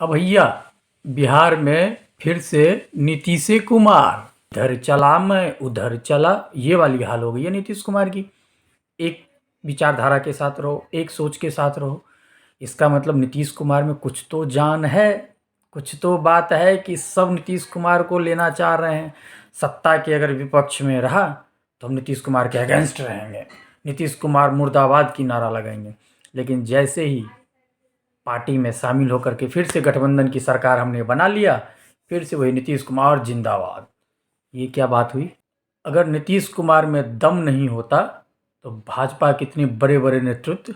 अब भैया बिहार में फिर से नीतीश कुमार, इधर चला मैं उधर चला, ये वाली हाल हो गई है नीतीश कुमार की। एक विचारधारा के साथ रहो, एक सोच के साथ रहो। इसका मतलब नीतीश कुमार में कुछ तो जान है, कुछ तो बात है कि सब नीतीश कुमार को लेना चाह रहे हैं। सत्ता के अगर विपक्ष में रहा तो हम नीतीश कुमार के अगेंस्ट रहेंगे, नीतीश कुमार मुर्दाबाद की नारा लगाएंगे। लेकिन जैसे ही पार्टी में शामिल होकर के फिर से गठबंधन की सरकार हमने बना लिया, फिर से वही नीतीश कुमार जिंदाबाद। ये क्या बात हुई? अगर नीतीश कुमार में दम नहीं होता तो भाजपा के इतने बड़े बड़े नेतृत्व,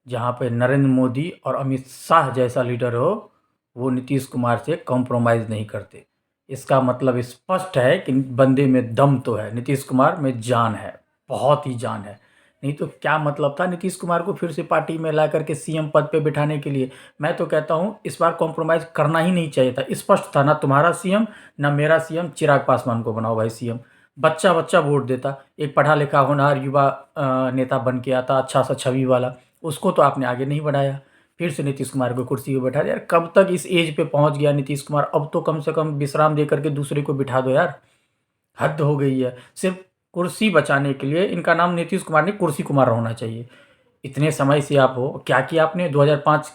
जहाँ पे नरेंद्र मोदी और अमित शाह जैसा लीडर हो, वो नीतीश कुमार से कॉम्प्रोमाइज़ नहीं करते। इसका मतलब स्पष्ट है कि बंदे में दम तो है, नीतीश कुमार में जान है, बहुत ही जान है। नहीं तो क्या मतलब था नीतीश कुमार को फिर से पार्टी में ला करके सीएम पद पे बिठाने के लिए? मैं तो कहता हूँ इस बार कॉम्प्रोमाइज़ करना ही नहीं चाहिए था। स्पष्ट था, ना तुम्हारा सीएम ना मेरा सीएम, चिराग पासवान को बनाओ भाई सीएम। बच्चा बच्चा वोट देता, एक पढ़ा लिखा होनहार युवा नेता बन के आता, अच्छा सा छवि वाला, उसको तो आपने आगे नहीं बढ़ाया। फिर से नीतीश कुमार को कुर्सी पे बैठा दिया। यार कब तक इस एज पे पहुंच गया नीतीश कुमार? अब तो कम से कम विश्राम दे करके दूसरे को बिठा दो यार, हद हो गई है। सिर्फ कुर्सी बचाने के लिए इनका नाम नीतीश कुमार नहीं, कुर्सी कुमार होना चाहिए। इतने समय से आप हो, क्या किया आपने? 2005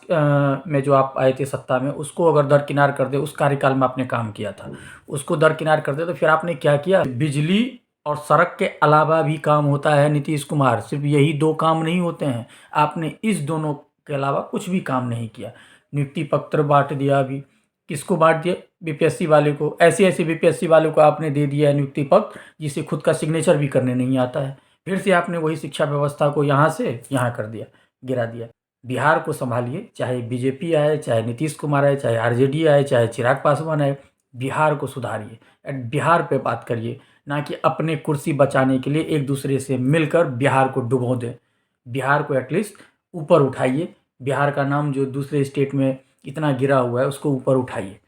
में जो आप आए थे सत्ता में, उसको अगर दरकिनार कर दे, उस कार्यकाल में आपने काम किया था, उसको दरकिनार कर दे तो फिर आपने क्या किया? बिजली और सड़क के अलावा भी काम होता है नीतीश कुमार, सिर्फ यही दो काम नहीं होते हैं। आपने इस दोनों के अलावा कुछ भी काम नहीं किया। नियुक्ति पत्र बांट दिया, अभी किसको बांट दिया? बीपीएससी वाले को। ऐसे ऐसे बीपीएससी वाले को आपने दे दिया है नियुक्ति पत्र जिसे खुद का सिग्नेचर भी करने नहीं आता है। फिर से आपने वही शिक्षा व्यवस्था को यहाँ से यहाँ कर दिया, गिरा दिया। बिहार को संभालिए, चाहे बीजेपी आए, चाहे नीतीश कुमार आए, चाहे आरजेडी आए, चाहे चिराग पासवान आए, बिहार को सुधारिए, बिहार पे बात करिए, ना कि अपने कुर्सी बचाने के लिए एक दूसरे से मिलकर बिहार को डुबो दें। बिहार को एटलीस्ट ऊपर उठाइए, बिहार का नाम जो दूसरे स्टेट में इतना गिरा हुआ है उसको ऊपर उठाइए।